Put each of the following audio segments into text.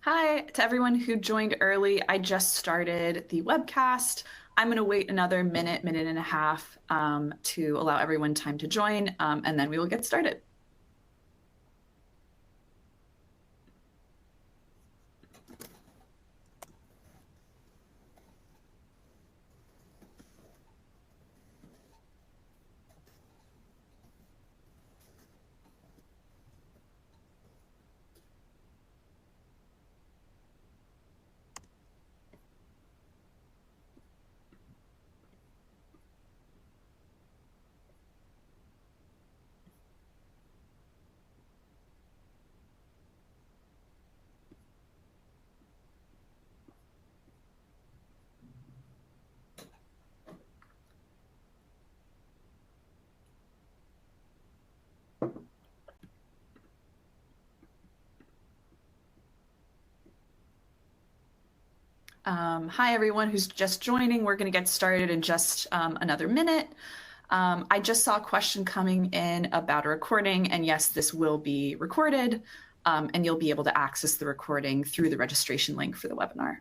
Hi to everyone who joined early. I just started the webcast. I'm going to wait another minute and a half to allow everyone time to join, and then we will get started. Hi, everyone who's just joining. We're going to get started in just another minute. I just saw a question coming in about a recording, and yes, this will be recorded, and you'll be able to access the recording through the registration link for the webinar.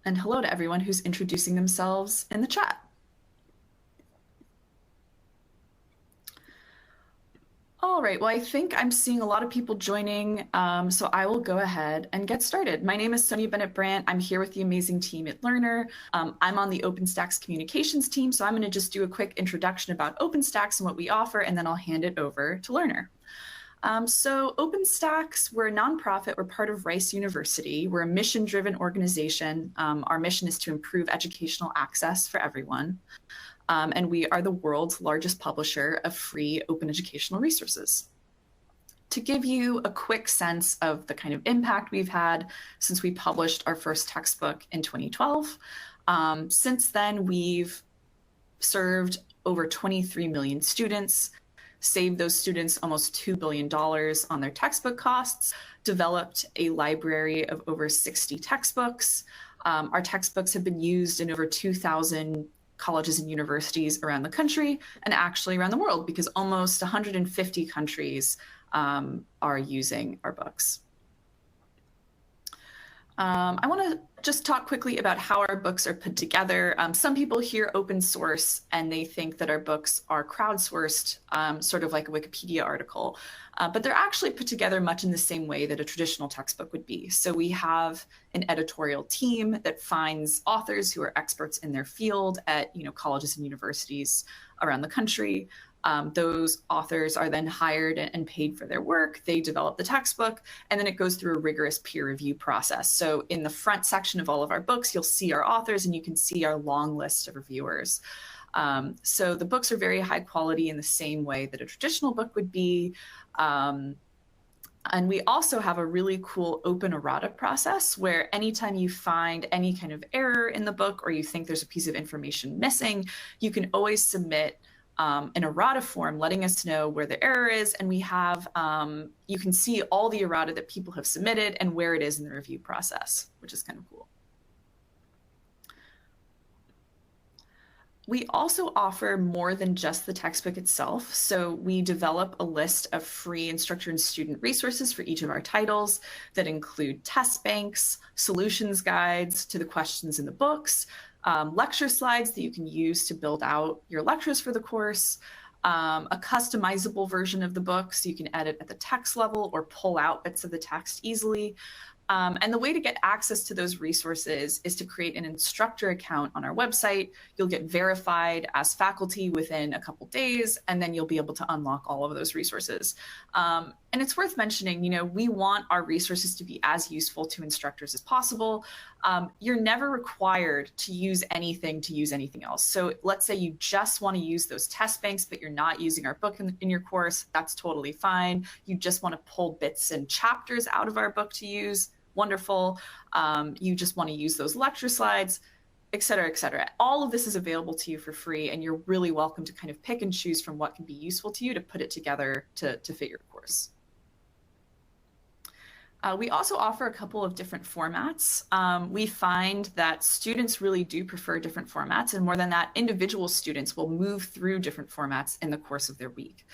And hello to everyone who's introducing themselves in the chat. All right, well, I think I'm seeing a lot of people joining, so I will go ahead and get started. My name is Sonia Bennett-Brandt. I'm here with the amazing team at Lrnr. I'm on the OpenStax communications team, so I'm going to just do a quick introduction about OpenStax and what we offer, and then I'll hand it over to Lrnr. So OpenStax, we're a nonprofit. We're part of Rice University. We're a mission-driven organization. Our mission is to improve educational access for everyone. And we are the world's largest publisher of free open educational resources. To give you a quick sense of the kind of impact we've had since we published our first textbook in 2012, since then we've served over 23 million students, saved those students almost $2 billion on their textbook costs, developed a library of over 60 textbooks. Our textbooks have been used in over 2,000 colleges and universities around the country and actually around the world, because almost 150 countries are using our books. I want to just talk quickly about how our books are put together. Some people hear open source and they think that our books are crowdsourced, sort of like a Wikipedia article, but they're actually put together much in the same way that a traditional textbook would be. So we have an editorial team that finds authors who are experts in their field at colleges and universities around the country. Those authors are then hired and paid for their work. They develop the textbook, and then it goes through a rigorous peer review process. So in the front section of all of our books, you'll see our authors, and you can see our long list of reviewers. So the books are very high quality in the same way that a traditional book would be. And we also have a really cool open errata process where anytime you find any kind of error in the book or you think there's a piece of information missing, you can always submit an errata form letting us know where the error is, and we have, you can see all the errata that people have submitted and where it is in the review process, which is kind of cool. We also offer more than just the textbook itself. So we develop a list of free instructor and student resources for each of our titles that include test banks, solutions guides to the questions in the books, lecture slides that you can use to build out your lectures for the course, a customizable version of the book so you can edit at the text level or pull out bits of the text easily. And the way to get access to those resources is to create an instructor account on our website. You'll get verified as faculty within a couple days, and then you'll be able to unlock all of those resources. And it's worth mentioning, we want our resources to be as useful to instructors as possible. You're never required to use anything else. So let's say you just want to use those test banks, but you're not using our book in your course. That's totally fine. You just want to pull bits and chapters out of our book to use. Wonderful. You just want to use those lecture slides, et cetera, et cetera. All of this is available to you for free, and you're really welcome to kind of pick and choose from what can be useful to you to put it together to fit your course. We also offer a couple of different formats. We find that students really do prefer different formats, and more than that, individual students will move through different formats in the course of their week.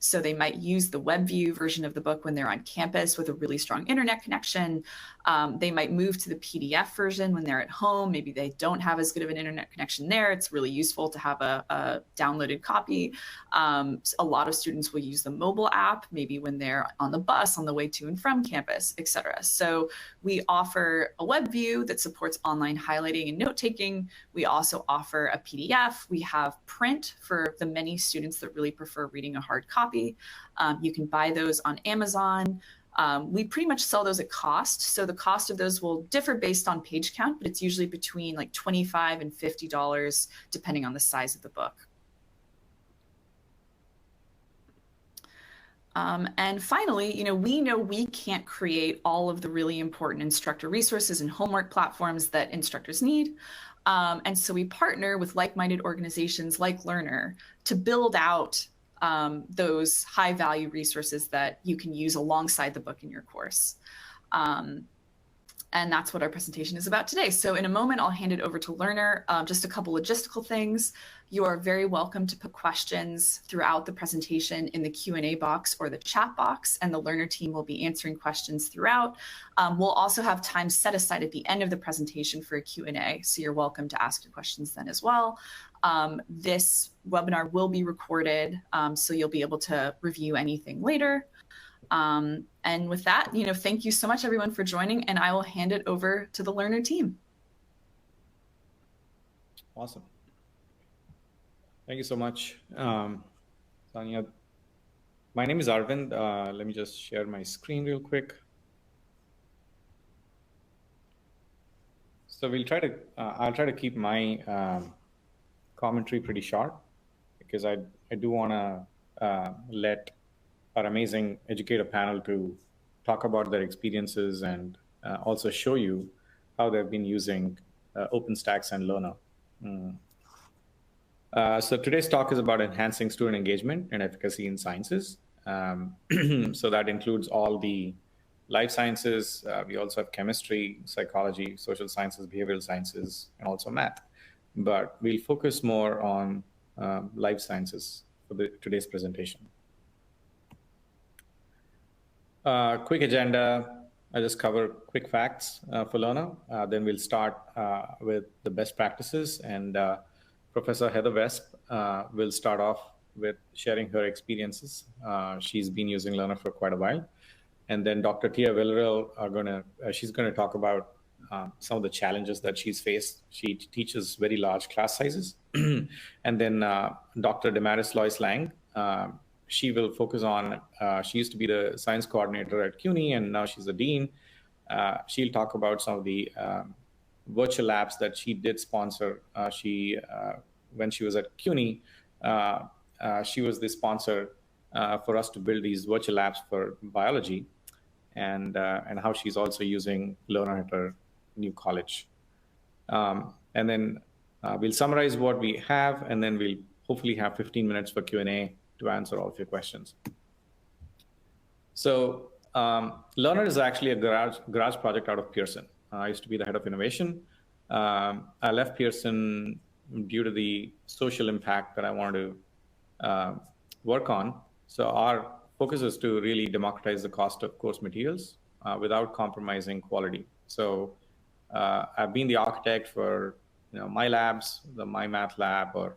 So they might use the web view version of the book when they're on campus with a really strong internet connection. They might move to the PDF version when they're at home. Maybe they don't have as good of an internet connection there. It's really useful to have a downloaded copy. A lot of students will use the mobile app, maybe when they're on the bus on the way to and from campus, etc. So we offer a web view that supports online highlighting and note-taking. We also offer a PDF. We have print for the many students that really prefer reading a hard copy. You can buy those on Amazon. We pretty much sell those at cost. So the cost of those will differ based on page count, but it's usually between like $25 and $50, depending on the size of the book. And finally, we know we can't create all of the really important instructor resources and homework platforms that instructors need. And so we partner with like-minded organizations like Lrnr to build out those high-value resources that you can use alongside the book in your course. And that's what our presentation is about today. So in a moment, I'll hand it over to Lrnr. Just a couple logistical things. You are very welcome to put questions throughout the presentation in the Q&A box or the chat box, and the Lrnr team will be answering questions throughout. We'll also have time set aside at the end of the presentation for a Q&A, so you're welcome to ask your questions then as well. This webinar will be recorded, so you'll be able to review anything later. And with that, thank you so much, everyone, for joining, and I will hand it over to the Lrnr team. Awesome. Thank you so much, Sonia. My name is Aravind. Let me just share my screen real quick. So we'll try to, I'll try to keep my commentary pretty short, because I do want to let our amazing educator panel to talk about their experiences and also show you how they've been using OpenStax and Lrnr. So today's talk is about enhancing student engagement and efficacy in sciences. So that includes all the life sciences. We also have chemistry, psychology, social sciences, behavioral sciences, and also math. But we'll focus more on life sciences for today's presentation. Quick agenda. I'll just cover quick facts for Lrnr. Then we'll start with the best practices, and Professor Heather Wesp will start off with sharing her experiences. She's been using Lrnr for quite a while. And then Dr. Tia Villarreal she's going to talk about some of the challenges that she's faced. She teaches very large class sizes. And then Dr. Damaris Lois Lang, she will focus on, she used to be the science coordinator at CUNY, and now she's the dean. She'll talk about some of the virtual labs that she did sponsor. When she was at CUNY, she was the sponsor for us to build these virtual labs for biology, and how she's also using Lrnr at her new college. And then we'll summarize what we have, and then we'll hopefully have 15 minutes for Q&A to answer all of your questions. So Lrnr is actually a garage project out of Pearson. I used to be the head of innovation. I left Pearson due to the social impact that I wanted to work on. So our focus is to really democratize the cost of course materials without compromising quality. So I've been the architect for my labs, the My Math Lab, or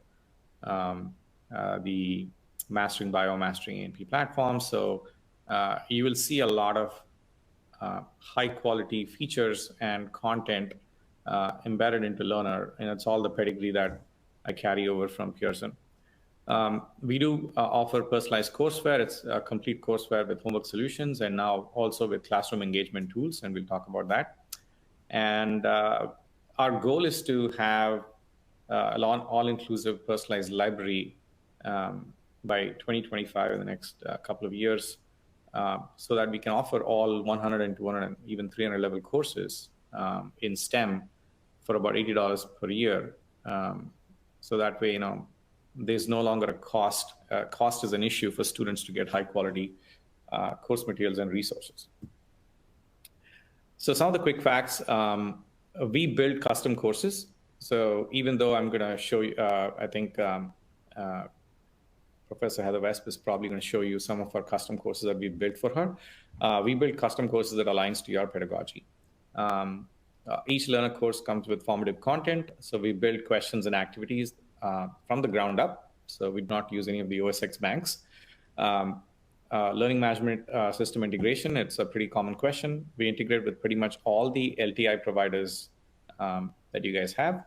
the Mastering Bio, Mastering A&P platform. So you will see a lot of high quality features and content embedded into Lrnr, and it's all the pedigree that I carry over from Pearson. We do offer personalized courseware. It's a complete courseware with homework solutions, and now also with classroom engagement tools, and we'll talk about that. And our goal is to have an all-inclusive personalized library by 2025, in the next couple of years, so that we can offer all 100 and 200 and even 300 level courses in STEM for about $80 per year. So that way, there's no longer a cost. Cost is an issue for students to get high quality course materials and resources. So some of the quick facts, we build custom courses. So even though I'm going to show you, I think Professor Heather Wesp is probably going to show you some of our custom courses that we built for her. We build custom courses that aligns to your pedagogy. Each learner course comes with formative content. So we build questions and activities from the ground up. So we do not use any of the OSX banks. Learning management system integration, it's a pretty common question. We integrate with pretty much all the LTI providers that you guys have.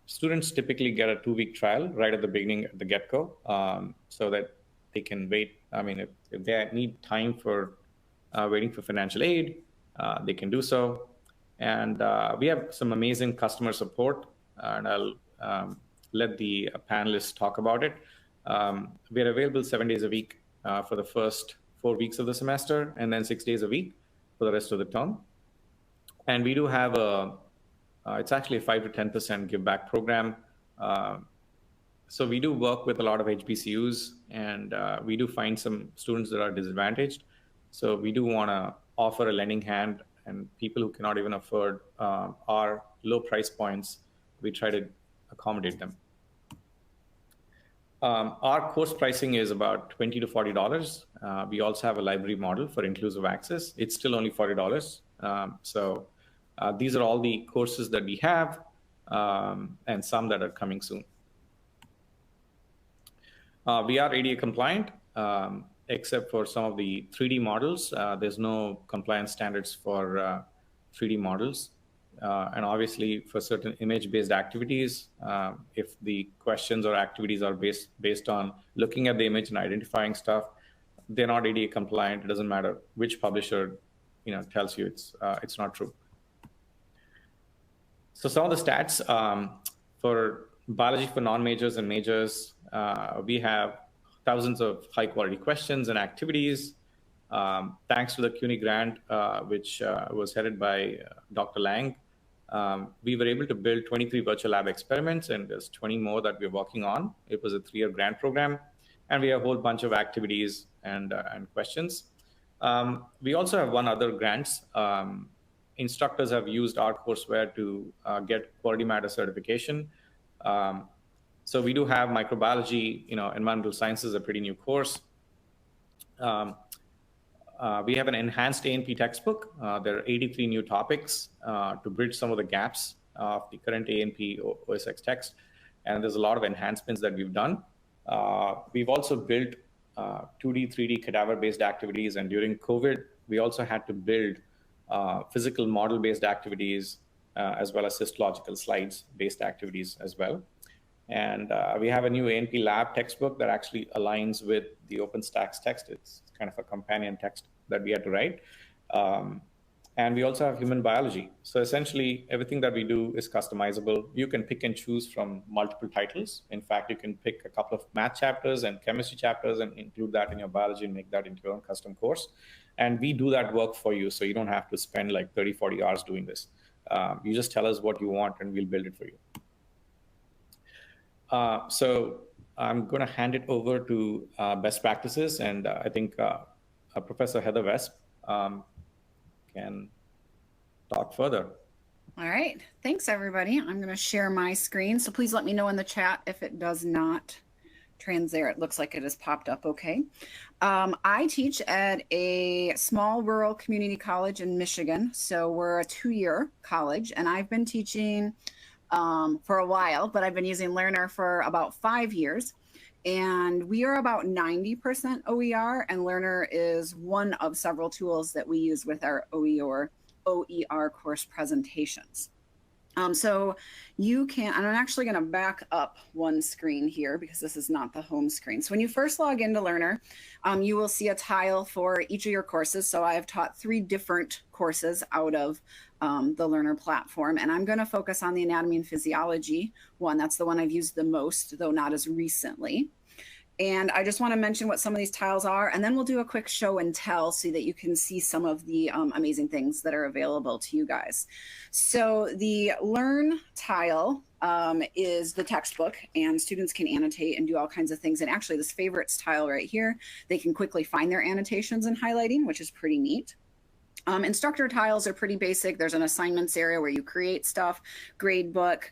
Students typically get a 2-week trial right at the beginning, at the get-go, so that they can wait. I mean, if they need time for waiting for financial aid, they can do so. And we have some amazing customer support, and I'll let the panelists talk about it. We are available 7 days a week for the first 4 weeks of the semester, and then 6 days a week for the rest of the term. And we do have it's actually a 5 to 10% give back program. So we do work with a lot of HBCUs, and we do find some students that are disadvantaged. So we do want to offer a lending hand, and people who cannot even afford our low price points, we try to accommodate them. Our course pricing is about $20 to $40. We also have a library model for inclusive access. It's still only $40. So these are all the courses that we have, and some that are coming soon. We are ADA compliant, except for some of the 3D models. There's no compliance standards for 3D models. And obviously for certain image-based activities, if the questions or activities are based on looking at the image and identifying stuff, they're not ADA compliant. It doesn't matter which publisher tells you it's not true. So some of the stats for biology for non-majors and majors, we have thousands of high-quality questions and activities. Thanks to the CUNY grant, which was headed by Dr. Lang, we were able to build 23 virtual lab experiments, and there's 20 more that we're working on. It was a 3-year grant program, and we have a whole bunch of activities and questions. We also have one other grants. Instructors have used our courseware to get quality matter certification. So we do have microbiology, environmental sciences, a pretty new course. We have an enhanced A&P textbook. There are 83 new topics to bridge some of the gaps of the current A&P OSX text. And there's a lot of enhancements that we've done. We've also built 2D, 3D cadaver-based activities. And during COVID, we also had to build physical model-based activities, as well as histological slides-based activities as well. And we have a new A&P lab textbook that actually aligns with the OpenStax text. It's kind of a companion text that we had to write. And we also have human biology. So essentially, everything that we do is customizable. You can pick and choose from multiple titles. In fact, you can pick a couple of math chapters and chemistry chapters and include that in your biology and make that into your own custom course. And we do that work for you, so you don't have to spend like 30, 40 hours doing this. You just tell us what you want, and we'll build it for you. So I'm going to hand it over to best practices, and I think Professor Heather Wesp can talk further. All right, thanks everybody. I'm going to share my screen, so please let me know in the chat if it does not translate. It looks like it has popped up okay. I teach at a small rural community college in Michigan, so we're a 2-year college, and I've been teaching for a while, but I've been using Lrnr for about 5 years. And we are about 90% OER, and Lrnr is one of several tools that we use with our OER course presentations. So you can, and I'm actually going to back up one screen here because this is not the home screen. So when you first log into Lrnr, you will see a tile for each of your courses. So I have taught 3 different courses out of the Lrnr platform, and I'm going to focus on the anatomy and physiology one. That's the one I've used the most, though not as recently. And I just want to mention what some of these tiles are, and then we'll do a quick show and tell so that you can see some of the amazing things that are available to you guys. So the Learn tile is the textbook, and students can annotate and do all kinds of things. And actually this favorites tile right here, they can quickly find their annotations and highlighting, which is pretty neat. Instructor tiles are pretty basic. There's an assignments area where you create stuff, grade book,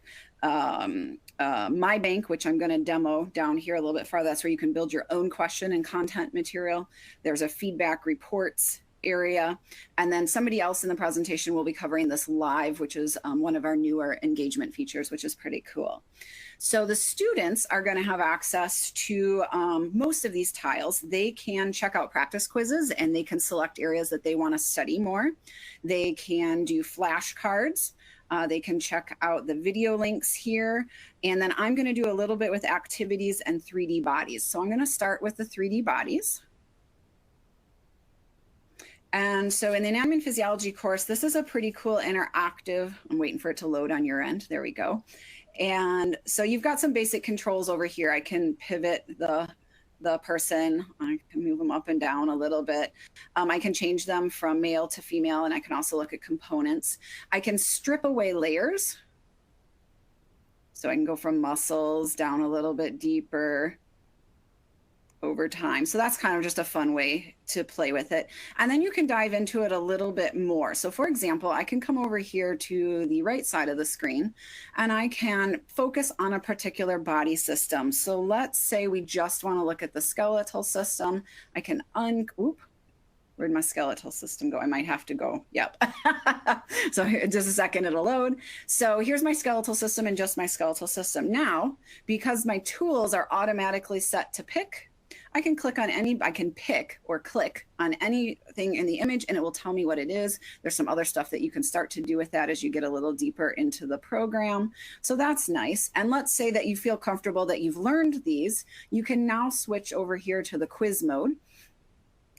My Bank, which I'm going to demo down here a little bit farther. That's where you can build your own question and content material. There's a feedback reports area. And then somebody else in the presentation will be covering this live, which is one of our newer engagement features, which is pretty cool. So the students are going to have access to most of these tiles. They can check out practice quizzes and they can select areas that they want to study more. They can do flashcards. They can check out the video links here. And then I'm going to do a little bit with activities and 3D bodies. So I'm going to start with the 3D bodies. And so in the Anatomy and Physiology course, this is a pretty cool interactive, I'm waiting for it to load on your end. There we go. And so you've got some basic controls over here. I can pivot the person. I can move them up and down a little bit. I can change them from male to female, and I can also look at components. I can strip away layers. So I can go from muscles down a little bit deeper over time. So that's kind of just a fun way to play with it. And then you can dive into it a little bit more. So for example, I can come over here to the right side of the screen and I can focus on a particular body system. So let's say we just want to look at the skeletal system. I can where'd my skeletal system go? I might have to go. Yep. So here, just a second, it'll load. So here's my skeletal system and just my skeletal system. Now, because my tools are automatically set to pick, I can pick or click on anything in the image and it will tell me what it is. There's some other stuff that you can start to do with that as you get a little deeper into the program. So that's nice. And let's say that you feel comfortable that you've learned these. You can now switch over here to the quiz mode.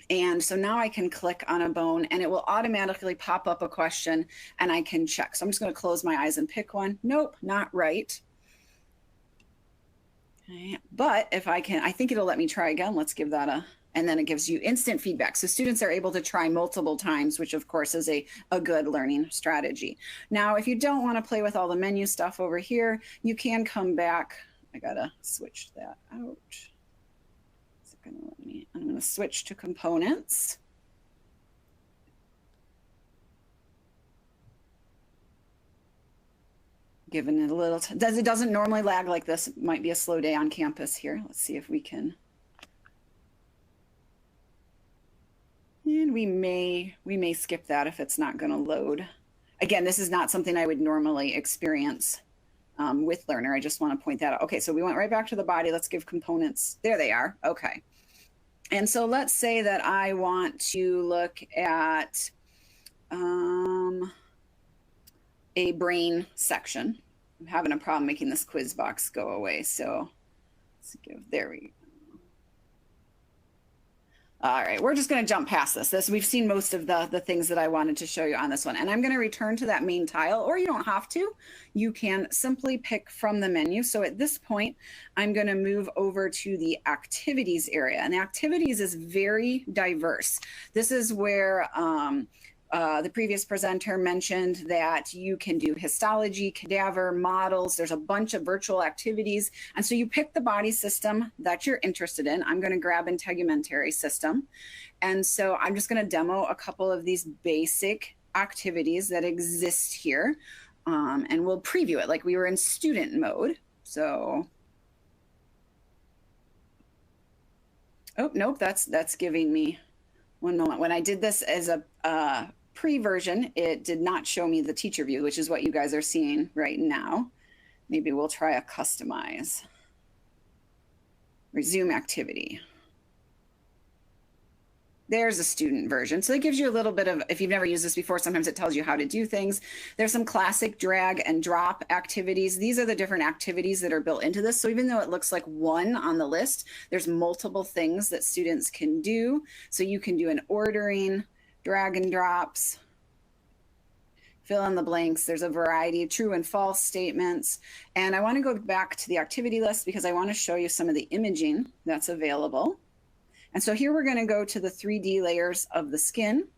And so now I can click on a bone and it will automatically pop up a question and I can check. So I'm just going to close my eyes and pick one. Nope, not right. Okay. But if I think it'll let me try again. Let's give that and then it gives you instant feedback. So students are able to try multiple times, which of course is a good learning strategy. Now, if you don't want to play with all the menu stuff over here, you can come back. I gotta switch that out. Is it gonna let me? I'm gonna switch to components. Given it a little, it doesn't normally lag like this. It might be a slow day on campus here. Let's see if we can. And we may skip that if it's not going to load. Again, this is not something I would normally experience with Lrnr. I just want to point that out. Okay, so we went right back to the body. Let's give components. There they are. Okay. And so let's say that I want to look at a brain section. I'm having a problem making this quiz box go away. So let's there we go. All right, we're just going to jump past this. We've seen most of the things that I wanted to show you on this one. And I'm going to return to that main tile, or you don't have to. You can simply pick from the menu. So at this point, I'm going to move over to the activities area. And the activities is very diverse. This is where the previous presenter mentioned that you can do histology, cadaver, models. There's a bunch of virtual activities. And so you pick the body system that you're interested in. I'm going to grab integumentary system. And so I'm just going to demo a couple of these basic activities that exist here. And we'll preview it like we were in student mode. So, oh, nope, that's giving me one moment. When I did this as a pre-version, it did not show me the teacher view, which is what you guys are seeing right now. Maybe we'll try a customize. Resume activity. There's a student version. So it gives you a little bit of, if you've never used this before, sometimes it tells you how to do things. There's some classic drag and drop activities. These are the different activities that are built into this. So even though it looks like one on the list, there's multiple things that students can do. So you can do an ordering, drag and drops, fill in the blanks. There's a variety of true and false statements. And I want to go back to the activity list because I want to show you some of the imaging that's available. And so here we're going to go to the 3D layers of the skin.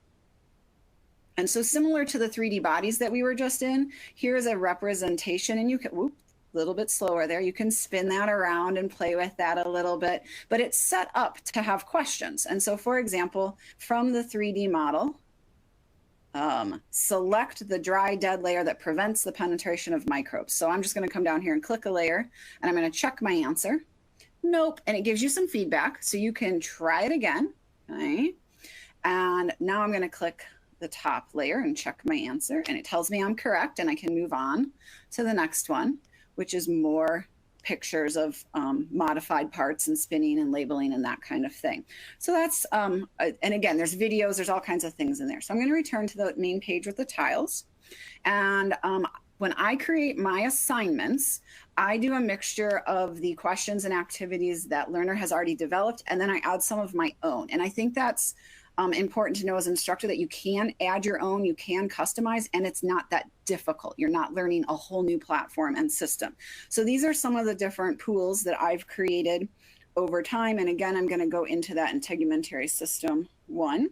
And so similar to the 3D bodies that we were just in, here's a representation, and you can, whoop, a little bit slower there. You can spin that around and play with that a little bit, but it's set up to have questions. And so for example, from the 3D model, select the dry dead layer that prevents the penetration of microbes. So I'm just going to come down here and click a layer, and I'm going to check my answer. Nope. And it gives you some feedback, so you can try it again. Okay. And now I'm going to click the top layer and check my answer, and it tells me I'm correct, and I can move on to the next one, which is more pictures of modified parts and spinning and labeling and that kind of thing. So that's, and again, there's videos, there's all kinds of things in there. So I'm going to return to the main page with the tiles. And when I create my assignments, I do a mixture of the questions and activities that Lrnr has already developed, and then I add some of my own. And I think that's important to know as an instructor, that you can add your own, you can customize, and it's not that difficult. You're not learning a whole new platform and system. So these are some of the different pools that I've created over time. And again, I'm going to go into that integumentary system 1.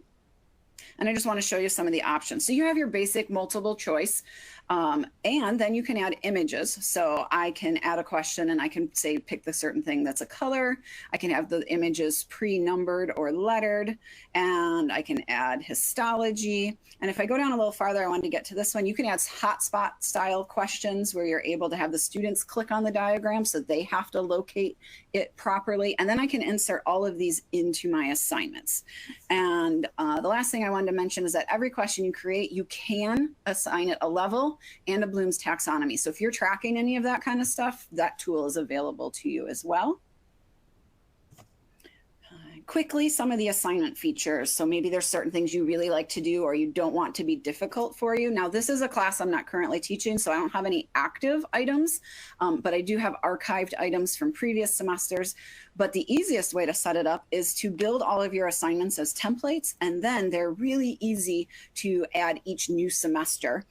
And I just want to show you some of the options. So you have your basic multiple choice, and then you can add images. So I can add a question and I can say, pick the certain thing that's a color. I can have the images pre-numbered or lettered, and I can add histology. And if I go down a little farther, I wanted to get to this one. You can add hotspot style questions where you're able to have the students click on the diagram so they have to locate it properly. And then I can insert all of these into my assignments. And the last thing I wanted to mention is that every question you create, you can assign it a level and a Bloom's taxonomy. So if you're tracking any of that kind of stuff, that tool is available to you as well. Quickly, some of the assignment features. So maybe there's certain things you really like to do or you don't want to be difficult for you. Now, this is a class I'm not currently teaching, so I don't have any active items, but I do have archived items from previous semesters. But the easiest way to set it up is to build all of your assignments as templates, and then they're really easy to add each new semester.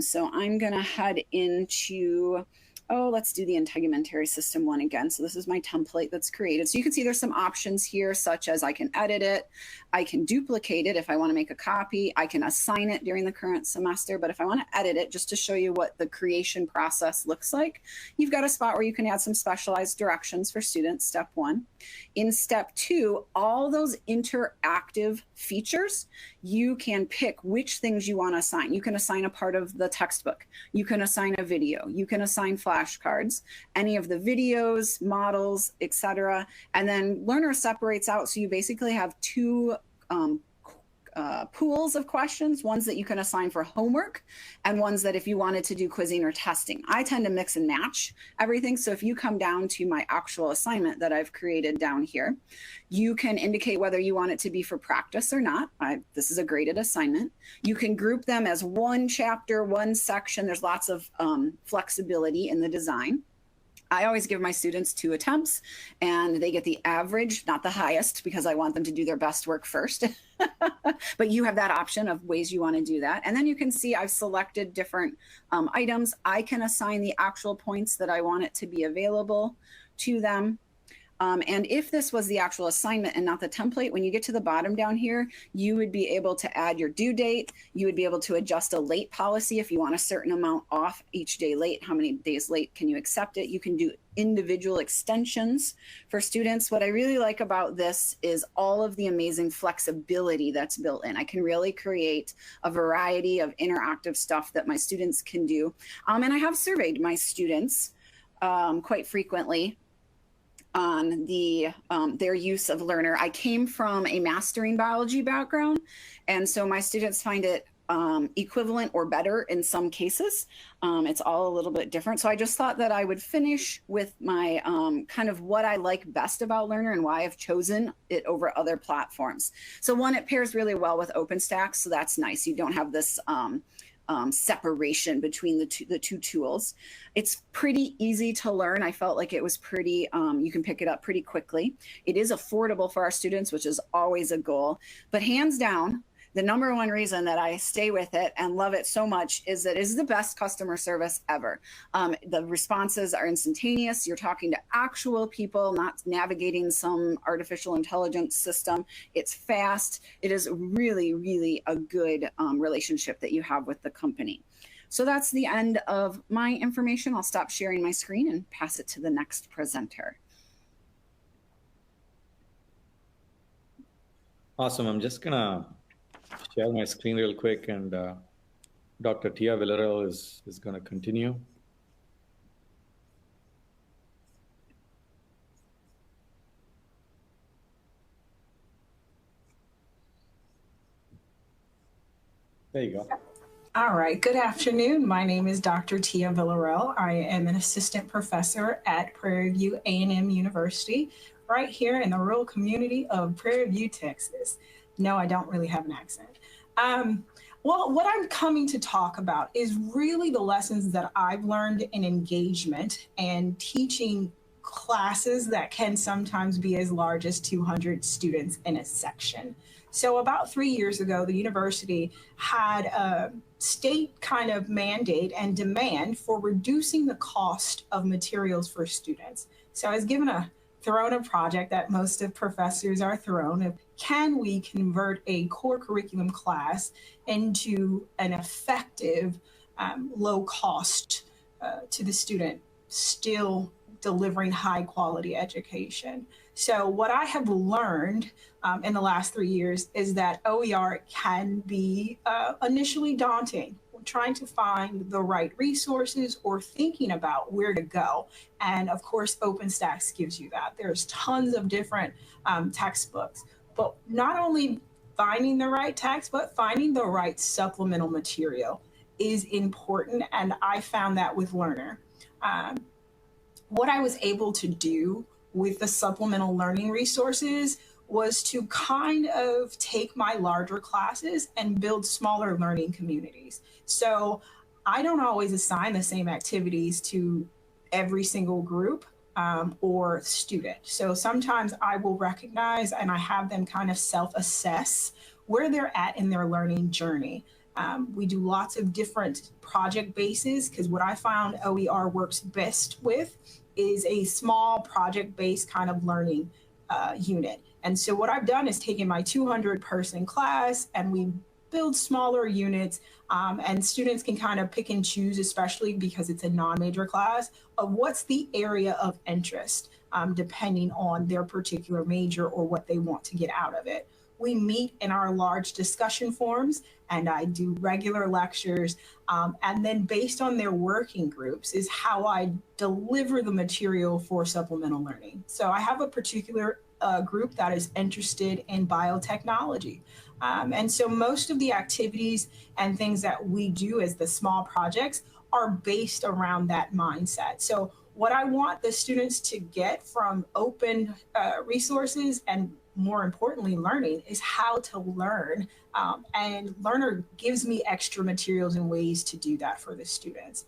So I'm going to head into, let's do the integumentary system 1 again. So this is my template that's created. So you can see there's some options here, such as I can edit it, I can duplicate it if I want to make a copy, I can assign it during the current semester. But if I want to edit it, just to show you what the creation process looks like, you've got a spot where you can add some specialized directions for students, step 1. In step 2, all those interactive features, you can pick which things you want to assign. You can assign a part of the textbook, you can assign a video, you can assign flashcards, any of the videos, models, etc. And then Lrnr separates out, so you basically have 2 pools of questions, ones that you can assign for homework and ones that if you wanted to do quizzing or testing. I tend to mix and match everything. So if you come down to my actual assignment that I've created down here, you can indicate whether you want it to be for practice or not. This is a graded assignment. You can group them as one chapter, one section. There's lots of flexibility in the design. I always give my students 2 attempts, and they get the average, not the highest, because I want them to do their best work first. But you have that option of ways you want to do that. And then you can see I've selected different items. I can assign the actual points that I want it to be available to them. And if this was the actual assignment and not the template, when you get to the bottom down here, you would be able to add your due date. You would be able to adjust a late policy if you want a certain amount off each day late. How many days late can you accept it? You can do individual extensions for students. What I really like about this is all of the amazing flexibility that's built in. I can really create a variety of interactive stuff that my students can do. And I have surveyed my students quite frequently on their use of Lrnr. I came from a mastering biology background, and so my students find it equivalent or better in some cases. It's all a little bit different. So I just thought that I would finish with my kind of what I like best about Lrnr and why I've chosen it over other platforms. So 1, it pairs really well with OpenStax, so that's nice. You don't have this separation between the two tools. It's pretty easy to learn. I felt like it was pretty, you can pick it up pretty quickly. It is affordable for our students, which is always a goal. But hands down, the #1 reason that I stay with it and love it so much is that it is the best customer service ever. The responses are instantaneous. You're talking to actual people, not navigating some artificial intelligence system. It's fast. It is really, really a good relationship that you have with the company. So that's the end of my information. I'll stop sharing my screen and pass it to the next presenter. Awesome. I'm just gonna share my screen real quick, and Dr. Tia Villarreal is going to continue. There you go. All right, good afternoon. My name is Dr. Tia Villarreal. I am an assistant professor at Prairie View A&M University, right here in the rural community of Prairie View, Texas. No, I don't really have an accent. Well, what I'm coming to talk about is really the lessons that I've learned in engagement and teaching classes that can sometimes be as large as 200 students in a section. So about 3 years ago, the university had a state kind of mandate and demand for reducing the cost of materials for students. So I was thrown a project that most of professors are thrown of, can we convert a core curriculum class into an effective, low cost to the student, still delivering high quality education? So what I have learned in the last 3 years is that OER can be initially daunting, trying to find the right resources or thinking about where to go. And of course, OpenStax gives you that. There's tons of different textbooks, but not only finding the right text, but finding the right supplemental material is important. And I found that with Lrnr. What I was able to do with the supplemental learning resources was to kind of take my larger classes and build smaller learning communities. So I don't always assign the same activities to every single group or student. So sometimes I will recognize and I have them kind of self-assess where they're at in their learning journey. We do lots of different project bases, because what I found OER works best with is a small project-based kind of learning unit. And so what I've done is taken my 200-person class and we build smaller units, and students can kind of pick and choose, especially because it's a non-major class, of what's the area of interest, depending on their particular major or what they want to get out of it. We meet in our large discussion forums, and I do regular lectures, and then based on their working groups is how I deliver the material for supplemental learning. So I have a particular group that is interested in biotechnology. And so most of the activities and things that we do as the small projects are based around that mindset. So what I want the students to get from open resources, and more importantly, learning, is how to learn. And Lrnr gives me extra materials and ways to do that for the students.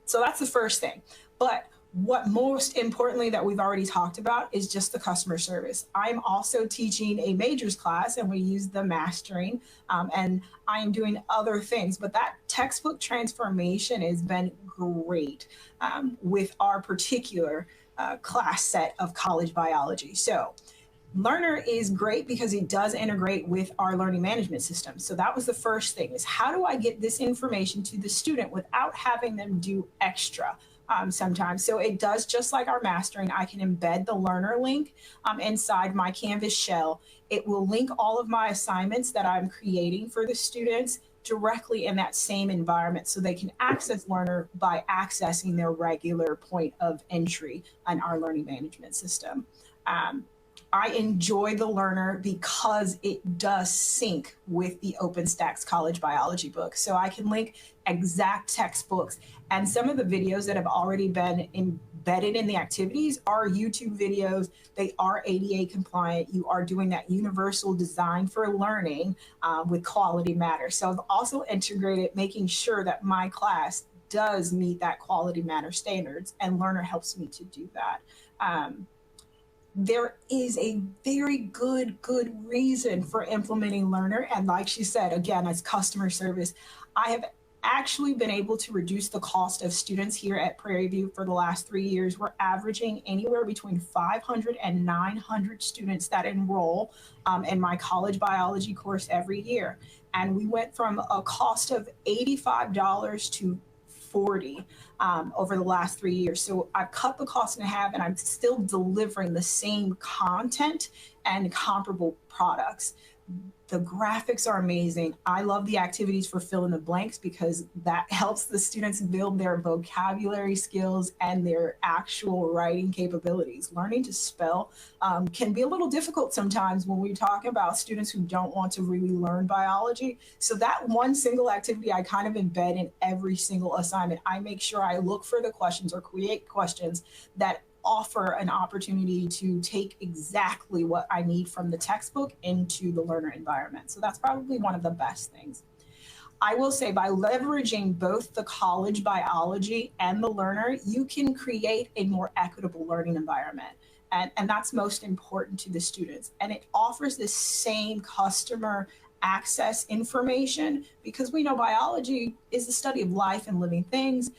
So that's the first thing. But what most importantly that we've already talked about is just the customer service. I'm also teaching a majors class, and we use the mastering, and I am doing other things, but that textbook transformation has been great with our particular class set of college biology. So Lrnr is great because it does integrate with our learning management system. So that was the first thing, is how do I get this information to the student without having them do extra sometimes. So it does just like our mastering. I can embed the Lrnr link inside my Canvas shell. It will link all of my assignments that I'm creating for the students directly in that same environment, so they can access Lrnr by accessing their regular point of entry on our learning management system. I enjoy the Lrnr because it does sync with the OpenStax College Biology book. So I can link exact textbooks, and some of the videos that have already been embedded in the activities are YouTube videos. They are ADA compliant. You are doing that universal design for learning with Quality Matters. So I've also integrated making sure that my class does meet that Quality Matter standards, and Lrnr helps me to do that. There is a very good reason for implementing Lrnr. And like she said, again, as customer service, I have actually been able to reduce the cost of students here at Prairie View for the last 3 years. We're averaging anywhere between 500 and 900 students that enroll in my college biology course every year. And we went from a cost of $85 to $40 over the last 3 years. So I've cut the cost in half, and I'm still delivering the same content and comparable products. The graphics are amazing. I love the activities for fill in the blanks because that helps the students build their vocabulary skills and their actual writing capabilities. Learning to spell can be a little difficult sometimes when we talk about students who don't want to really learn biology. So that one single activity I kind of embed in every single assignment. I make sure I look for the questions or create questions that offer an opportunity to take exactly what I need from the textbook into the Lrnr environment. So that's probably one of the best things. I will say by leveraging both the college biology and the Lrnr, you can create a more equitable learning environment. And that's most important to the students. And it offers the same customer access information because we know biology is the study of life and living things.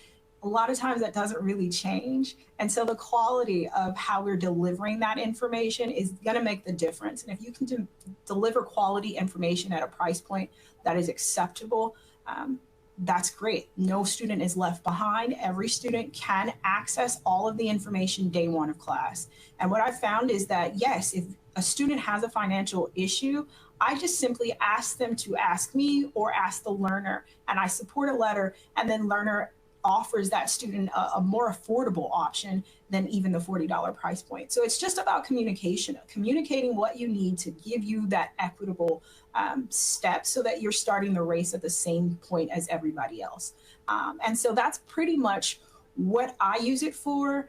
A lot of times that doesn't really change. And so the quality of how we're delivering that information is going to make the difference. And if you can deliver quality information at a price point that is acceptable, that's great. No student is left behind. Every student can access all of the information day one of class. And what I found is that, yes, if a student has a financial issue, I just simply ask them to ask me or ask the Lrnr, and I support a letter, and then Lrnr offers that student a more affordable option than even the $40 price point. So it's just about communication, communicating what you need to give you that equitable step so that you're starting the race at the same point as everybody else. And so that's pretty much what I use it for.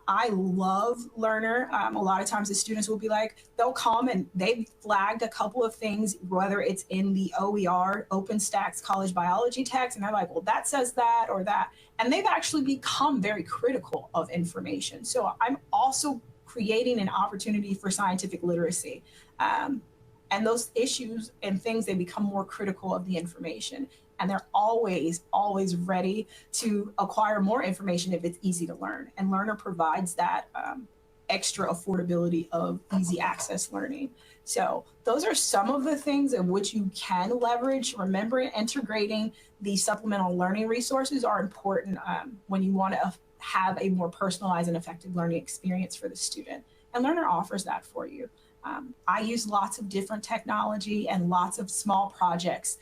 I love Lrnr. A lot of times the students will be like, they'll come and they've flagged a couple of things, whether it's in the OER, OpenStax college biology text, and they're like, well, that says that or that. And they've actually become very critical of information. So I'm also creating an opportunity for scientific literacy. And those issues and things, they become more critical of the information. And they're always, always ready to acquire more information if it's easy to learn. And Lrnr provides that extra affordability of easy access learning. So those are some of the things in which you can leverage. Remember, integrating the supplemental learning resources are important when you want to have a more personalized and effective learning experience for the student. And Lrnr offers that for you. I use lots of different technology and lots of small projects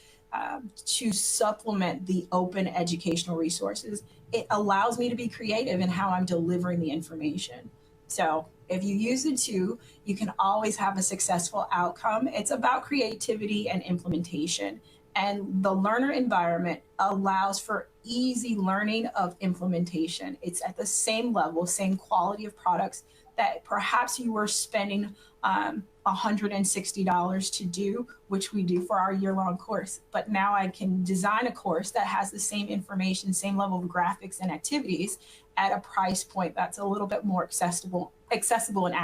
to supplement the open educational resources. It allows me to be creative in how I'm delivering the information. So if you use it too, you can always have a successful outcome. It's about creativity and implementation. And the Lrnr environment allows for easy learning of implementation. It's at the same level, same quality of products that perhaps you were spending $160 to do, which we do for our year-long course. But now I can design a course that has the same information, same level of graphics and activities at a price point that's a little bit more accessible and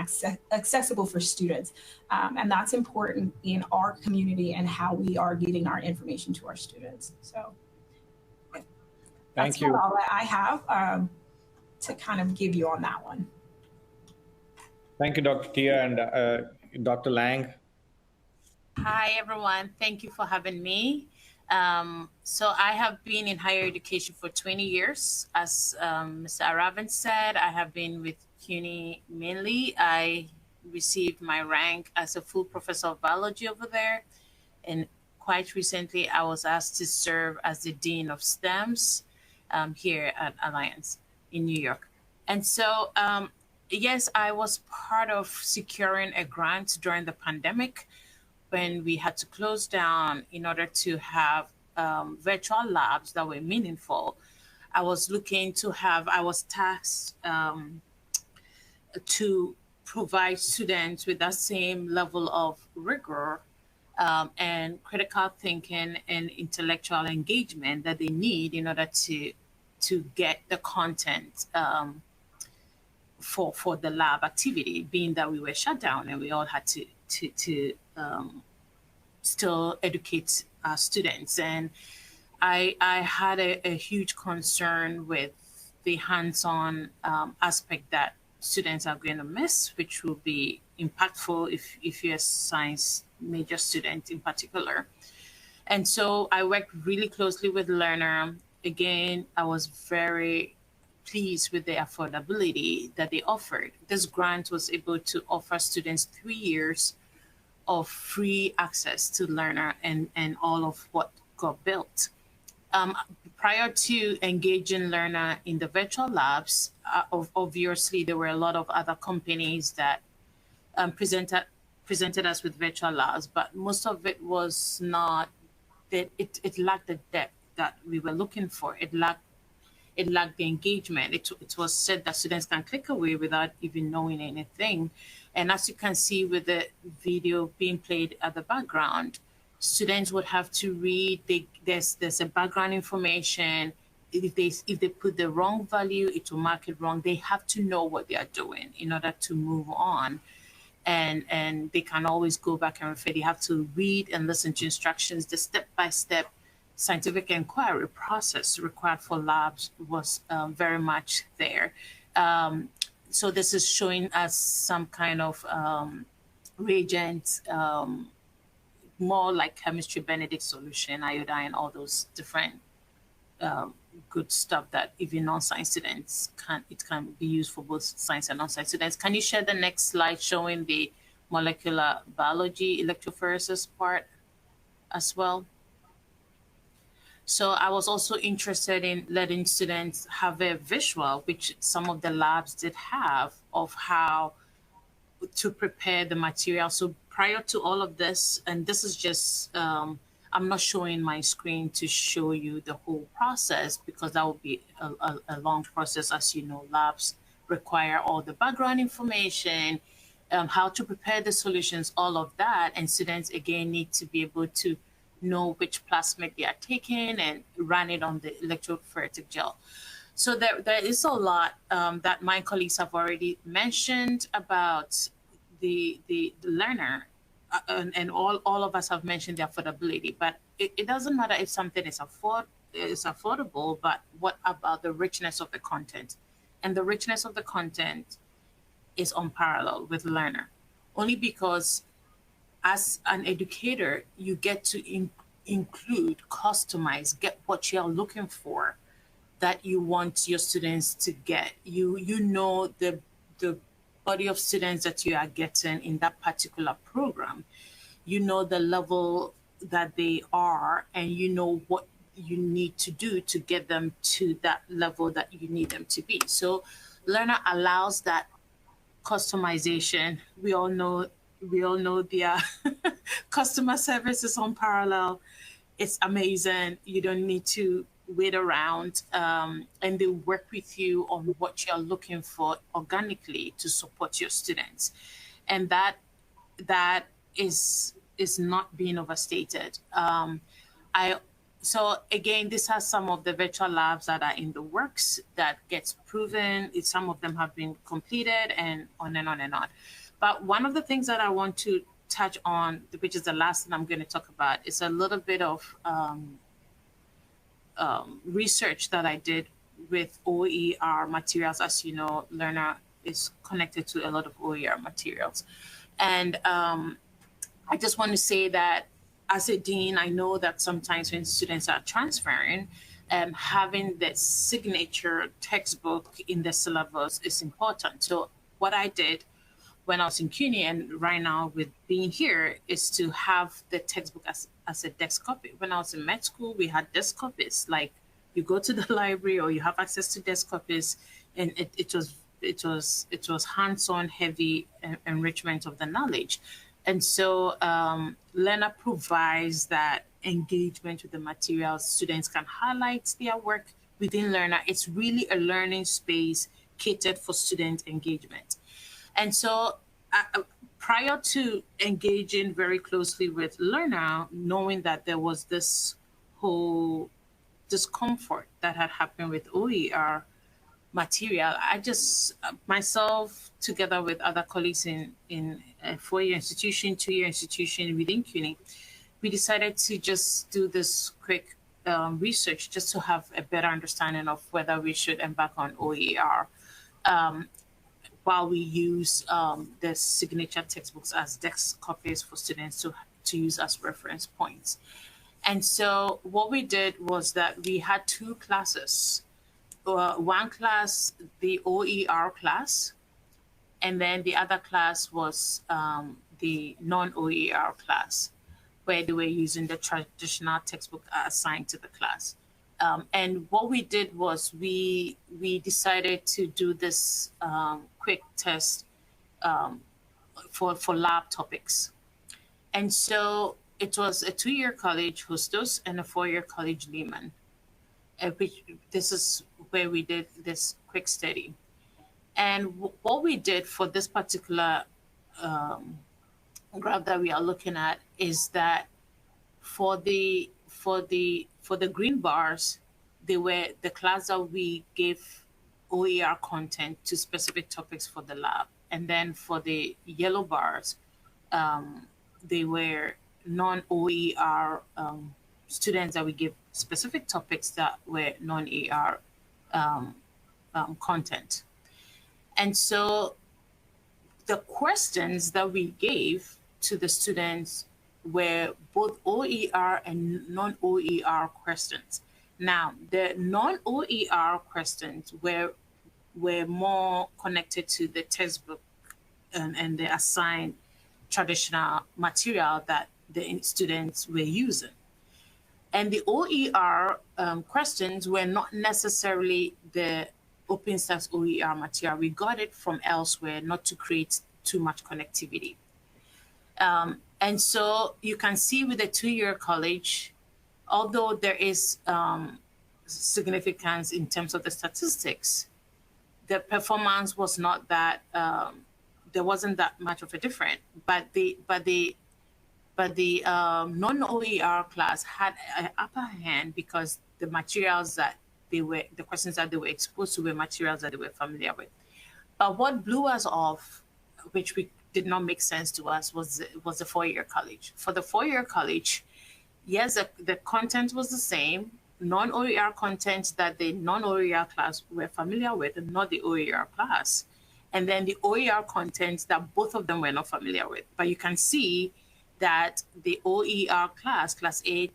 accessible for students. And that's important in our community and how we are getting our information to our students. So that's all that I have to kind of give you on that one. Thank you, Dr. Tia, and Dr. Lang. Hi, everyone. Thank you for having me. So I have been in higher education for 20 years. As Mr. Aravind said, I have been with CUNY mainly. I received my rank as a full professor of biology over there. And quite recently, I was asked to serve as the Dean of STEMs here at Alliance in New York. And so, yes, I was part of securing a grant during the pandemic when we had to close down in order to have virtual labs that were meaningful. I was tasked to provide students with that same level of rigor and critical thinking and intellectual engagement that they need in order to get the content for the lab activity, being that we were shut down and we all had to still educate our students. And I had a huge concern with the hands-on aspect that students are going to miss, which will be impactful if you're a science major student in particular. And so I worked really closely with Lrnr. Again, I was very pleased with the affordability that they offered. This grant was able to offer students 3 years of free access to Lrnr and all of what got built. Prior to engaging Lrnr in the virtual labs, obviously there were a lot of other companies that presented us with virtual labs, but most of it was not that it lacked the depth that we were looking for. It lacked the engagement. It was said that students can click away without even knowing anything. And as you can see with the video being played at the background, students would have to read. There's a background information. If they put the wrong value, it will mark it wrong. They have to know what they are doing in order to move on. And they can always go back and refer. They have to read and listen to instructions. The step-by-step scientific inquiry process required for labs was very much there. So this is showing us some kind of reagent, more like chemistry Benedict solution, iodine, all those different good stuff that even non-science students can be used for both science and non-science students. Can you share the next slide showing the molecular biology electrophoresis part as well? So I was also interested in letting students have a visual, which some of the labs did have, of how to prepare the material. So prior to all of this, and this is just, I'm not showing my screen to show you the whole process because that would be a long process. As you know, labs require all the background information, how to prepare the solutions, all of that. And students, again, need to be able to know which plasmid they are taking and run it on the electrophoretic gel. So there is a lot that my colleagues have already mentioned about the Lrnr, and all of us have mentioned the affordability, but it doesn't matter if something is affordable, but what about the richness of the content? And the richness of the content is unparalleled with Lrnr, only because as an educator, you get to include, customize, get what you're looking for that you want your students to get. You know the body of students that you are getting in that particular program. You know the level that they are, and you know what you need to do to get them to that level that you need them to be. So Lrnr allows that customization. We all know their customer service is unparalleled. It's amazing. You don't need to wait around, and they work with you on what you're looking for organically to support your students, and that is not being overstated. So again, this has some of the virtual labs that are in the works that gets proven. Some of them have been completed, and on and on and on. But one of the things that I want to touch on, which is the last thing I'm going to talk about, is a little bit of research that I did with OER materials. As you know, Lrnr is connected to a lot of OER materials. And I just want to say that as a dean, I know that sometimes when students are transferring, having the signature textbook in the syllabus is important. So what I did when I was in CUNY and right now with being here is to have the textbook as a desk copy. When I was in med school, we had desk copies. Like you go to the library or you have access to desk copies, and it was hands-on heavy enrichment of the knowledge. And so Lrnr provides that engagement with the materials. Students can highlight their work within Lrnr. It's really a learning space catered for student engagement. And so prior to engaging very closely with Lrnr, knowing that there was this whole discomfort that had happened with OER material, I just, myself, together with other colleagues in a 4-year institution, 2-year institution within CUNY, we decided to just do this quick research just to have a better understanding of whether we should embark on OER while we use the signature textbooks as desk copies for students to use as reference points. And so what we did was that we had 2 classes. One class, the OER class, and then the other class was the non-OER class, where they were using the traditional textbook assigned to the class. And what we did was we decided to do this quick test for lab topics. And so it was a 2-year college Hustos and a 4-year college Lehman. This is where we did this quick study. And what we did for this particular graph that we are looking at is that for the green bars, they were the class that we gave OER content to specific topics for the lab. And then for the yellow bars, they were non-OER students that we give specific topics that were non-ER content. And so the questions that we gave to the students were both OER and non-OER questions. Now, the non-OER questions were more connected to the textbook and the assigned traditional material that the students were using. And the OER questions were not necessarily the OpenStax OER material. We got it from elsewhere, not to create too much connectivity. And so you can see with the 2-year college, although there is significance in terms of the statistics, the performance was not that, there wasn't that much of a difference. But the non-OER class had an upper hand because the materials that the questions that they were exposed to were materials that they were familiar with. But what blew us off, which did not make sense to us, was the 4-year college. For the 4-year college, yes, the content was the same, non-OER content that the non-OER class were familiar with, and not the OER class. And then the OER content that both of them were not familiar with. But you can see that the OER class A,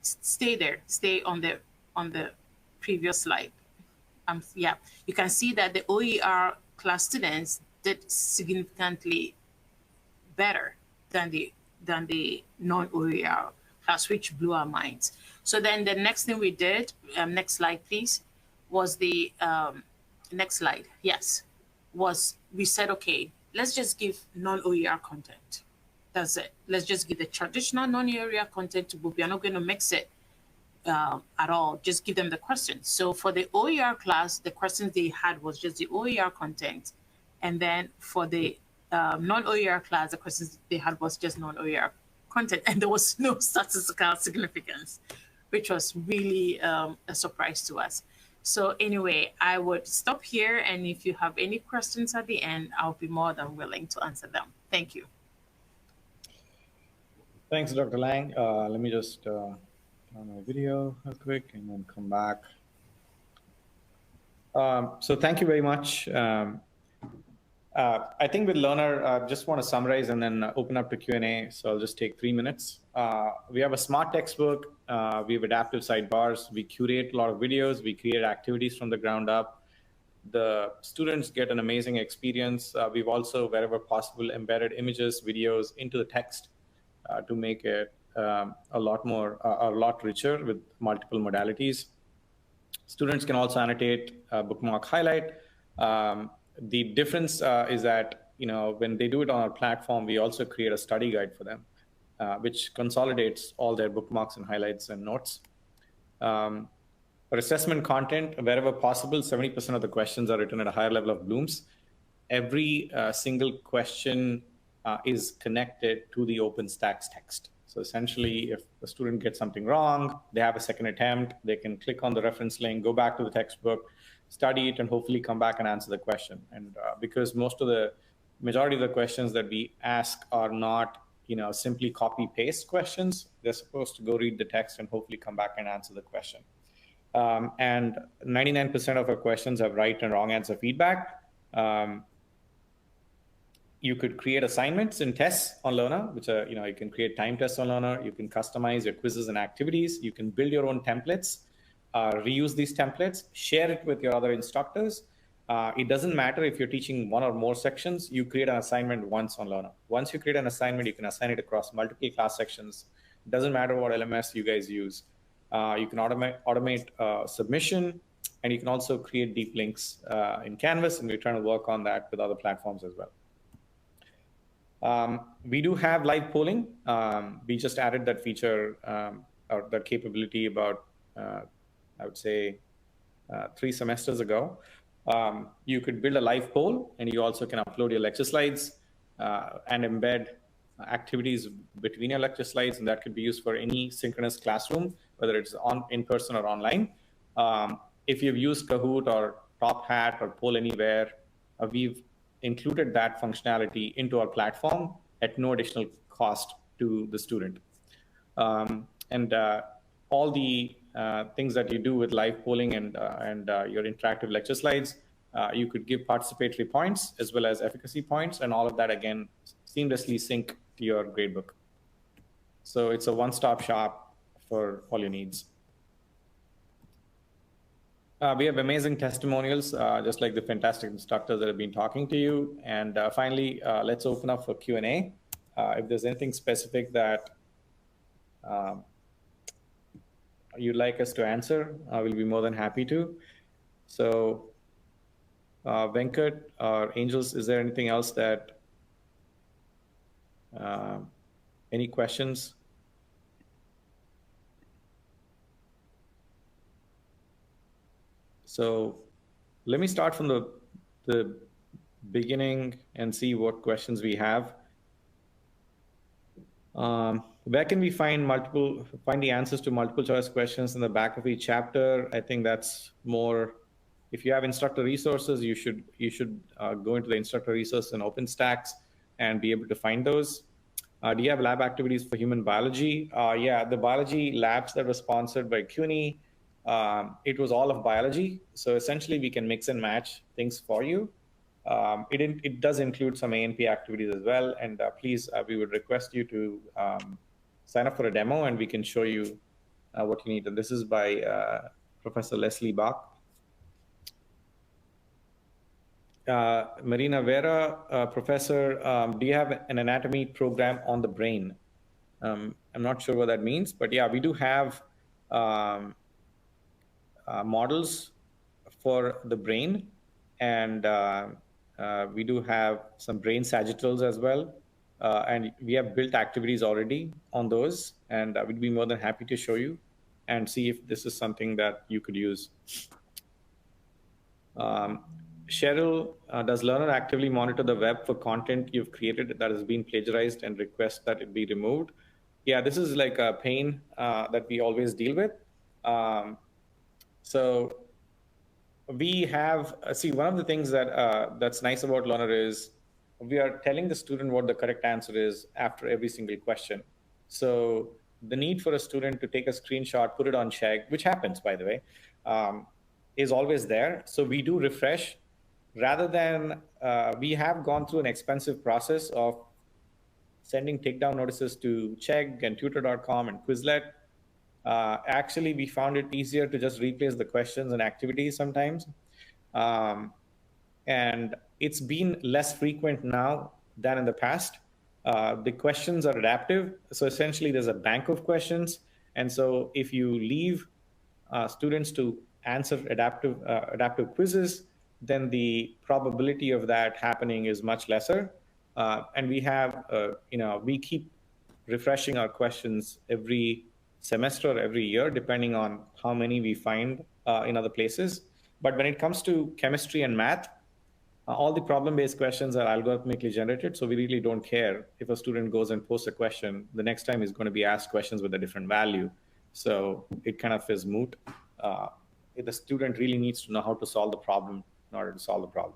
stay on the previous slide. Yeah, you can see that the OER class students did significantly better than the non-OER class, which blew our minds. So then the next thing we did, next slide please, was the next slide. Yes, was we said, okay, let's just give non-OER content. That's it. Let's just give the traditional non-OER content to book. We are not going to mix it at all. Just give them the questions. So for the OER class, the questions they had was just the OER content. And then for the non-OER class, the questions they had was just non-OER content. And there was no statistical significance, which was really a surprise to us. So anyway, I would stop here. And if you have any questions at the end, I'll be more than willing to answer them. Thank you. Thanks, Dr. Lang. Let me just turn my video real quick and then come back. So thank you very much. I think with Lrnr, I just want to summarize and then open up to Q&A. So I'll just take 3 minutes. We have a smart textbook. We have adaptive sidebars. We curate a lot of videos. We create activities from the ground up. The students get an amazing experience. We've also, wherever possible, embedded images, videos into the text to make it a lot richer with multiple modalities. Students can also annotate, bookmark, highlight. The difference is that, when they do it on our platform, we also create a study guide for them, which consolidates all their bookmarks and highlights and notes. For assessment content, wherever possible, 70% of the questions are written at a higher level of Bloom's. Every single question is connected to the OpenStax text. So essentially, if the student gets something wrong, they have a second attempt, they can click on the reference link, go back to the textbook, study it, and hopefully come back and answer the question. And because majority of the questions that we ask are not, simply copy-paste questions, they're supposed to go read the text and hopefully come back and answer the question. And 99% of our questions have right and wrong answer feedback. You could create assignments and tests on Lrnr, which are, you can create time tests on Lrnr. You can customize your quizzes and activities. You can build your own templates, reuse these templates, share it with your other instructors. It doesn't matter if you're teaching one or more sections, you create an assignment once on Lrnr. Once you create an assignment, you can assign it across multiple class sections. It doesn't matter what LMS you guys use. You can automate submission, and you can also create deep links in Canvas, and we're trying to work on that with other platforms as well. We do have live polling. We just added that feature or that capability about, I would say, 3 semesters ago. You could build a live poll, and you also can upload your lecture slides and embed activities between your lecture slides, and that could be used for any synchronous classroom, whether it's in person or online. If you've used Kahoot or Top Hat or Poll Anywhere, we've included that functionality into our platform at no additional cost to the student. And all the things that you do with live polling and your interactive lecture slides, you could give participatory points as well as efficacy points, and all of that, again, seamlessly sync to your gradebook. So it's a one-stop shop for all your needs. We have amazing testimonials, just like the fantastic instructors that have been talking to you. And finally, let's open up for Q&A. If there's anything specific that you'd like us to answer, we'll be more than happy to. So Venkat or Angels, is there anything else that, any questions? So let me start from the beginning and see what questions we have. Where can we find the answers to multiple choice questions in the back of each chapter? I think that's more, if you have instructor resources, you should go into the instructor resource in OpenStax and be able to find those. Do you have lab activities for human biology? Yeah, the biology labs that were sponsored by CUNY, it was all of biology. So essentially we can mix and match things for you. It does include some A&P activities as well. And please, we would request you to sign up for a demo, and we can show you what you need. And this is by Professor Leslie Bach. Marina Vera, Professor, do you have an anatomy program on the brain? I'm not sure what that means, but yeah, we do have models for the brain, and we do have some brain sagittals as well. And we have built activities already on those, and we'd be more than happy to show you and see if this is something that you could use. Cheryl, does Lrnr actively monitor the web for content you've created that has been plagiarized and request that it be removed? Yeah, this is like a pain that we always deal with. So we have, see, one of the things that that's nice about Lrnr is we are telling the student what the correct answer is after every single question. So the need for a student to take a screenshot, put it on check, which happens, by the way, is always there. So we do refresh. Rather than, we have gone through an expensive process of sending takedown notices to Chegg and tutor.com and Quizlet. Actually, we found it easier to just replace the questions and activities sometimes. And it's been less frequent now than in the past. The questions are adaptive. So essentially, there's a bank of questions. And so if you leave students to answer adaptive quizzes, then the probability of that happening is much lesser. And we have, we keep refreshing our questions every semester or every year, depending on how many we find in other places. But when it comes to chemistry and math, all the problem-based questions are algorithmically generated. So we really don't care if a student goes and posts a question. The next time is going to be asked questions with a different value. So it kind of is moot. The student really needs to know how to solve the problem in order to solve the problem.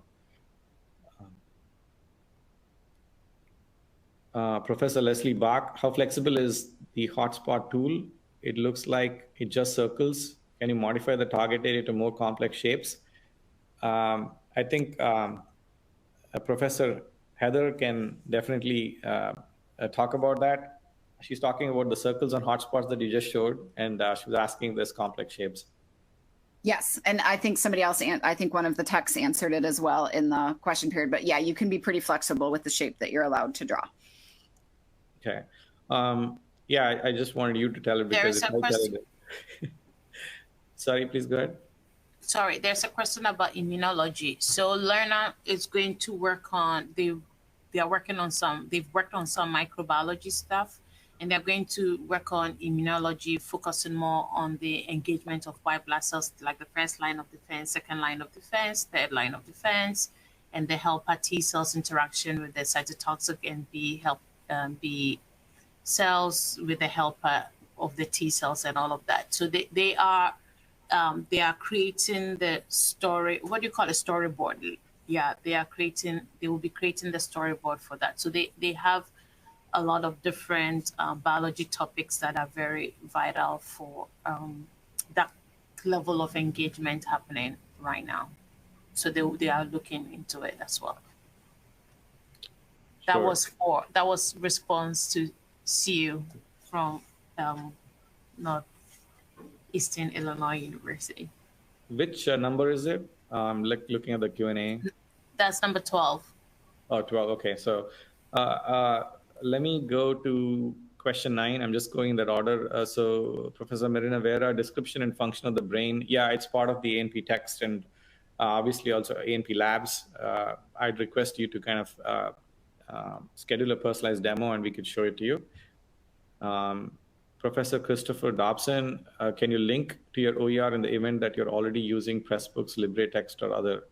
Professor Leslie Bach, how flexible is the hotspot tool? It looks like it just circles. Can you modify the target area to more complex shapes? I think Professor Heather can definitely talk about that. She's talking about the circles and hotspots that you just showed, and she was asking this complex shapes. Yes, and I think somebody else, I think one of the techs answered it as well in the question period. But yeah, you can be pretty flexible with the shape that you're allowed to draw. Okay. Yeah, I just wanted you to tell it because There is if a I tell question. it. Sorry, please go ahead. Sorry, there's a question about immunology. So Lrnr is going to work on, they've worked on some microbiology stuff, and they're going to work on immunology, focusing more on the engagement of white blood cells, like the first line of defense, second line of defense, third line of defense, and the helper T cells interaction with the cytotoxic and B cells with the helper of the T cells and all of that. So they are creating the story. What do you call a storyboard? Yeah, they will be creating the storyboard for that. So they have a lot of different biology topics that are very vital for that level of engagement happening right now. So they are looking into it as well. Sure. That was response to CU from Northeastern Illinois University. Which number is it? Looking at the Q&A. That's number 12. Oh, 12. Okay. So let me go to question 9. I'm just going in that order. So Professor Marina Vera, description and function of the brain. Yeah, it's part of the A&P text and obviously also A&P labs. I'd request you to kind of schedule a personalized demo and we could show it to you. Professor Christopher Dobson, can you link to your OER in the event that you're already using Pressbooks, LibreText, or other?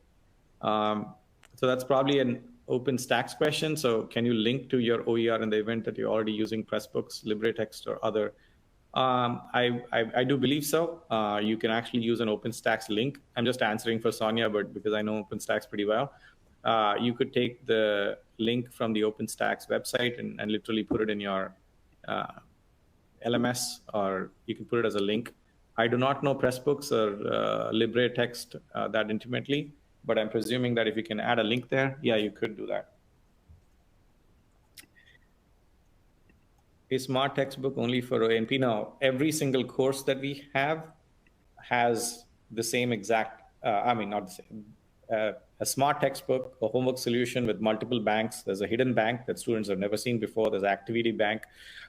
So that's probably an OpenStax question. So can you link to your OER in the event that you're already using Pressbooks, LibreText, or other? I do believe so. You can actually use an OpenStax link. I'm just answering for Sonia, but because I know OpenStax pretty well, you could take the link from the OpenStax website and literally put it in your LMS, or you can put it as a link. I do not know Pressbooks or LibreText that intimately, but I'm presuming that if you can add a link there, yeah, you could do that. A smart textbook only for O&P? Now, every single course that we have has the same exact, not the same, a smart textbook, a homework solution with multiple banks. There's a hidden bank that students have never seen before. There's activity bank,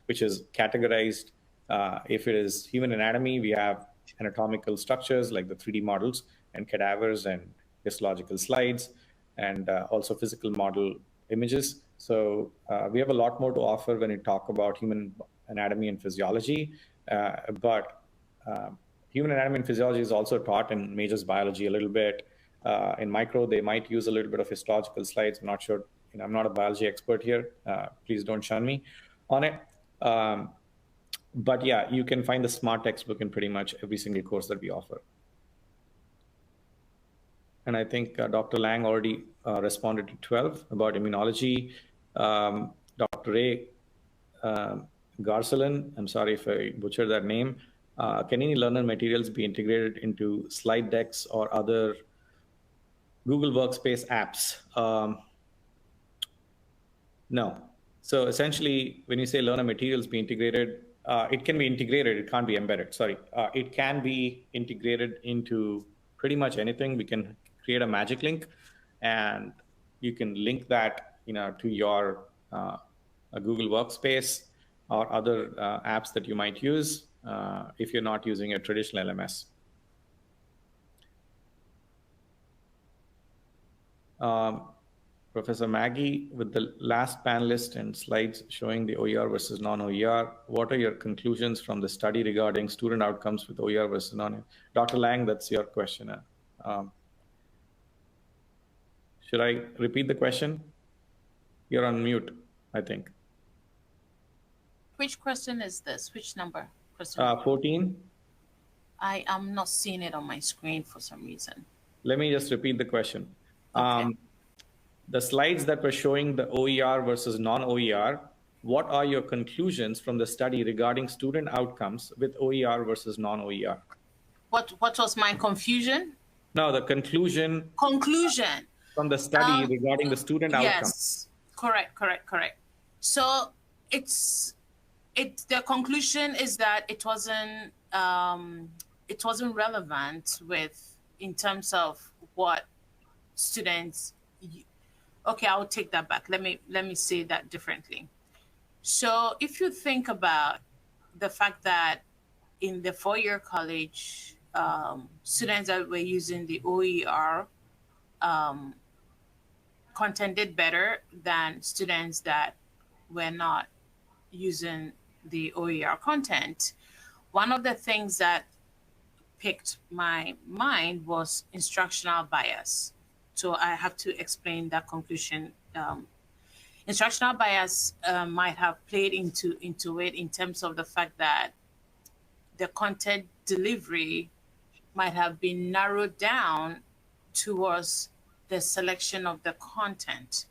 which is categorized. If it is human anatomy, we have anatomical structures like the 3D models and cadavers and histological slides, and also physical model images. So we have a lot more to offer when we talk about human anatomy and physiology, but human anatomy and physiology is also taught in majors biology a little bit. In micro, they might use a little bit of histological slides. I'm not sure, I'm not a biology expert here. Please don't shun me on it. But yeah, you can find the smart textbook in pretty much every single course that we offer. And I think Dr. Lang already responded to 12 about immunology. Dr. Ray Garcelin, I'm sorry if I butchered that name. Can any Lrnr materials be integrated into slide decks or other Google Workspace apps? No. So essentially, when you say Lrnr materials be integrated, it can be integrated, it can't be embedded, sorry. It can be integrated into pretty much anything. We can create a magic link and you can link that to your Google Workspace or other apps that you might use if you're not using a traditional LMS. Professor Maggie, with the last panelist and slides showing the OER versus non-OER, what are your conclusions from the study regarding student outcomes with OER versus non-OER? Dr. Lang, that's your question. Should I repeat the question? You're on mute, I think. Which question is this? Which number? 14. I am not seeing it on my screen for some reason. Let me just repeat the question. Okay. The slides that were showing the OER versus non-OER, what are your conclusions from the study regarding student outcomes with OER versus non-OER? What was my confusion? No, the conclusion. Conclusion. From the study regarding the student outcomes. Yes, correct. So the conclusion is that it wasn't, it wasn't relevant in terms of what students. Okay, I'll take that back. Let me say that differently. So if you think about the fact that in the four-year college, students that were using the OER um, content did better than students that were not using the OER content. One of the things that picked my mind was instructional bias. So I have to explain that conclusion. Instructional bias might have played into it in terms of the fact that the content delivery might have been narrowed down towards the selection of the content,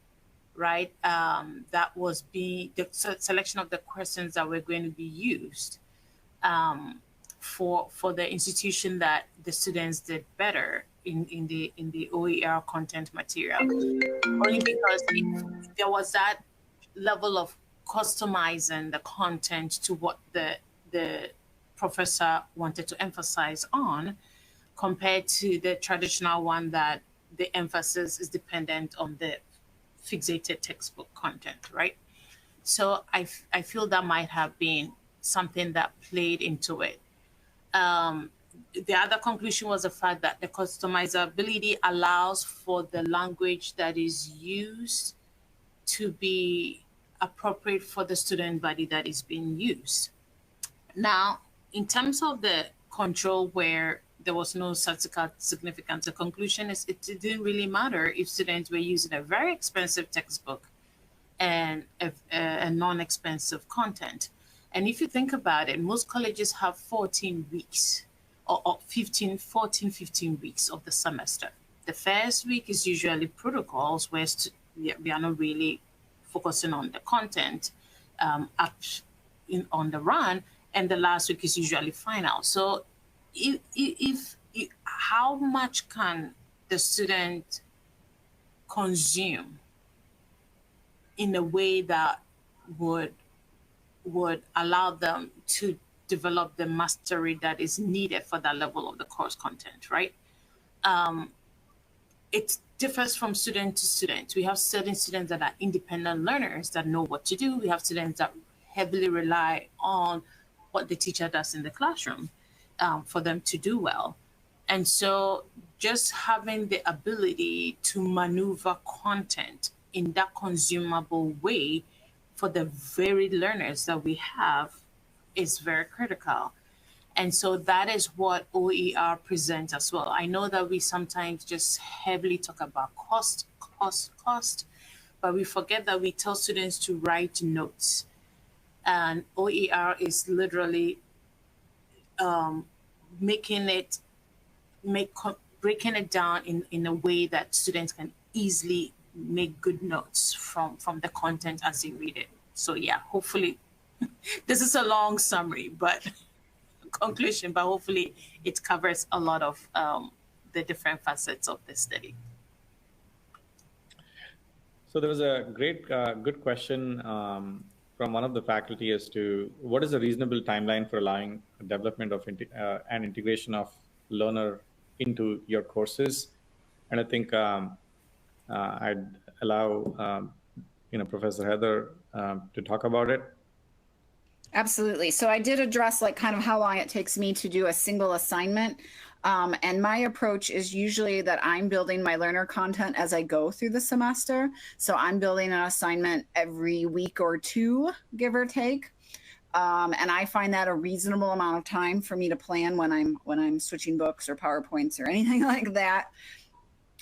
right? That was the selection of the questions that were going to be used for the institution that the students did better in the OER content material. Only because if there was that level of customizing the content to what the professor wanted to emphasize on, compared to the traditional one that the emphasis is dependent on the fixated textbook content, right? So I feel that might have been something that played into it. The other conclusion was the fact that the customizability allows for the language that is used to be appropriate for the student body that is being used. Now, in terms of the control where there was no statistical significance, the conclusion is it didn't really matter if students were using a very expensive textbook and a non-expensive content. And if you think about it, most colleges have 14 weeks or 15 weeks of the semester. The first week is usually protocols where we are not really focusing on the content on the run, and the last week is usually final. So if how much can the student consume in a way that would allow them to develop the mastery that is needed for that level of the course content, right? It differs from student to student. We have certain students that are independent learners that know what to do. We have students that heavily rely on what the teacher does in the classroom for them to do well. And so just having the ability to maneuver content in that consumable way for the varied learners that we have is very critical. And so that is what OER presents as well. I know that we sometimes just heavily talk about cost, but we forget that we tell students to write notes. And OER is literally breaking it down in a way that students can easily make good notes from the content as they read it. So yeah, hopefully this is a long summary, but conclusion, but hopefully it covers a lot of the different facets of the study. So there was a great, good question from one of the faculty as to what is a reasonable timeline for allowing development of and integration of Lrnr into your courses. And I think I'd allow Professor Heather to talk about it. Absolutely. So I did address like kind of how long it takes me to do a single assignment. And my approach is usually that I'm building my Lrnr content as I go through the semester. So I'm building an assignment every week or two, give or take. And I find that a reasonable amount of time for me to plan when I'm switching books or PowerPoints or anything like that.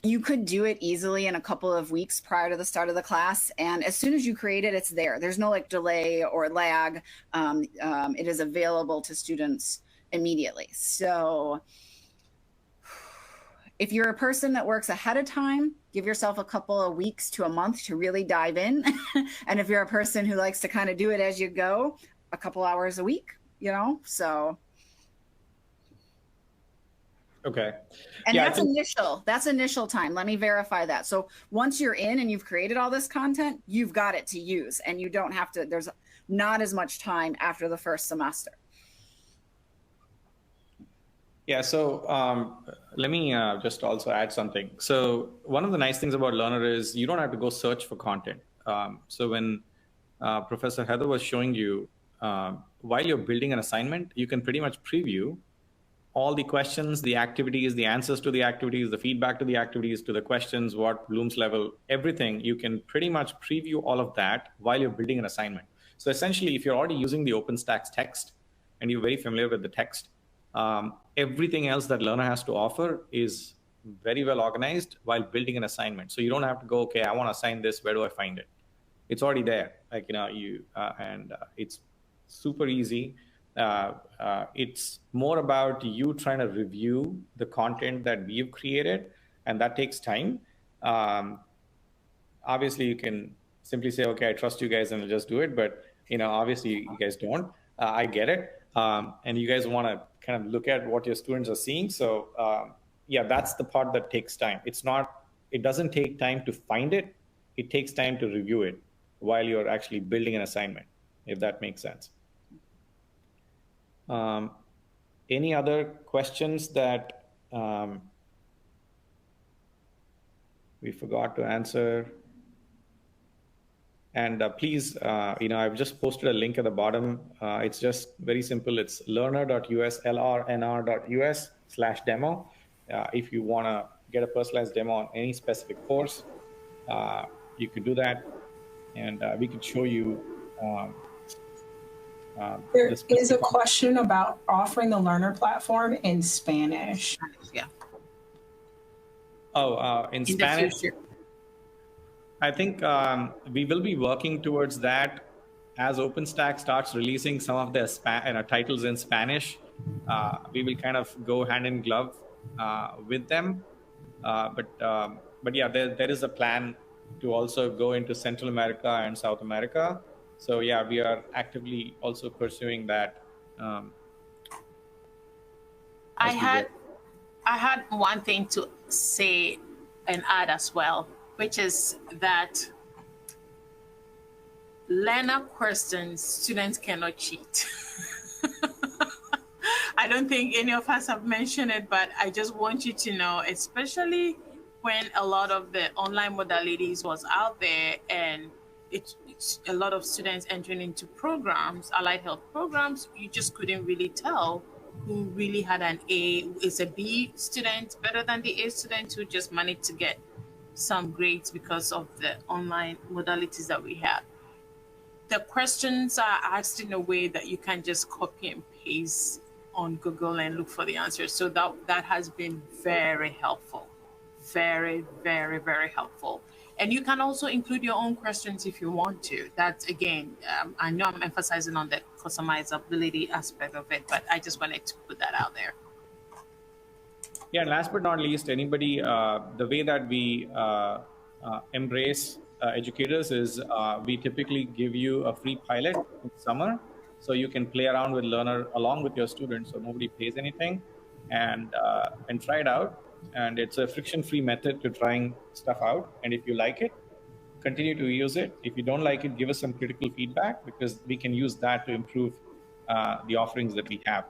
You could do it easily in a couple of weeks prior to the start of the class. And as soon as you create it, it's there. There's no like delay or lag. It is available to students immediately. So if you're a person that works ahead of time, give yourself a couple of weeks to a month to really dive in. And if you're a person who likes to kind of do it as you go, a couple hours a week, so. Okay. And yeah, that's initial time. Let me verify that. So once you're in and you've created all this content, you've got it to use, and you don't have to, there's not as much time after the first semester. Yeah, so let me just also add something. So one of the nice things about Lrnr is you don't have to go search for content. So when Professor Heather was showing you, while you're building an assignment, you can pretty much preview all the questions, the activities, the answers to the activities, the feedback to the activities, to the questions, what Bloom's level, everything. You can pretty much preview all of that while you're building an assignment. So essentially, if you're already using the OpenStax text and you're very familiar with the text, everything else that Lrnr has to offer is very well organized while building an assignment. So you don't have to go, okay, I want to assign this, where do I find it? It's already there. Like, it's super easy. It's more about you trying to review the content that we've created, and that takes time. Obviously, you can simply say, okay, I trust you guys and I'll just do it. But, obviously you guys don't. I get it. And you guys want to kind of look at what your students are seeing. So yeah, that's the part that takes time. It doesn't take time to find it. It takes time to review it while you're actually building an assignment, if that makes sense. Any other questions that we forgot to answer? And please, I've just posted a link at the bottom. It's just very simple. It's lrnr.us, lrnr.us/demo. If you want to get a personalized demo on any specific course, you could do that. And we could show you. There is a question about offering the Lrnr platform in Spanish. Yeah. Oh, in Spanish? I think we will be working towards that as OpenStax starts releasing some of their titles in Spanish. We will kind of go hand in glove with them. But yeah, there is a plan to also go into Central America and South America. So yeah, we are actively also pursuing that. I had one thing to say and add as well, which is that learner questions, students cannot cheat. I don't think any of us have mentioned it, but I just want you to know, especially when a lot of the online modalities was out there and it's a lot of students entering into programs, allied health programs, you just couldn't really tell who really had an A, is a B student better than the A student who just managed to get some grades because of the online modalities that we have. The questions are asked in a way that you can just copy and paste on Google and look for the answers. So that has been very helpful. Very, very, very helpful. And you can also include your own questions if you want to. That's, again, I know I'm emphasizing on the customizability aspect of it, but I just wanted to put that out there. Yeah, and last but not least, anybody, the way that we embrace educators is we typically give you a free pilot in summer, so you can play around with Lrnr along with your students, so nobody pays anything, and try it out. And it's a friction-free method to trying stuff out. And if you like it, continue to use it. If you don't like it, give us some critical feedback, because we can use that to improve the offerings that we have.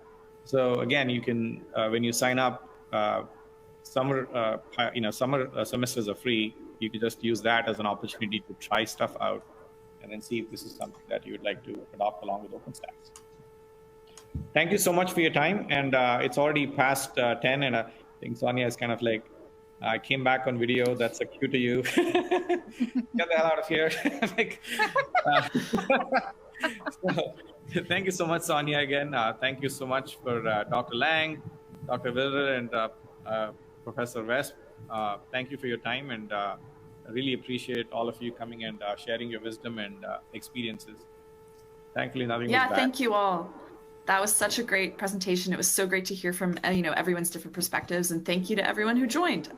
So again, you can, when you sign up, summer semesters are free. You can just use that as an opportunity to try stuff out and then see if this is something that you would like to adopt along with OpenStax. Thank you so much for your time. And it's already past 10, and I think Sonia is kind of like, I came back on video. That's a cue to you. Get the hell out of here. So, thank you so much, Sonia, again. Thank you so much for Dr. Lang, Dr. Lrnr, and Professor Wesp. Thank you for your time, and I really appreciate all of you coming and sharing your wisdom and experiences. Thankfully, nothing was bad. Thank you all. That was such a great presentation. It was so great to hear from everyone's different perspectives, and thank you to everyone who joined.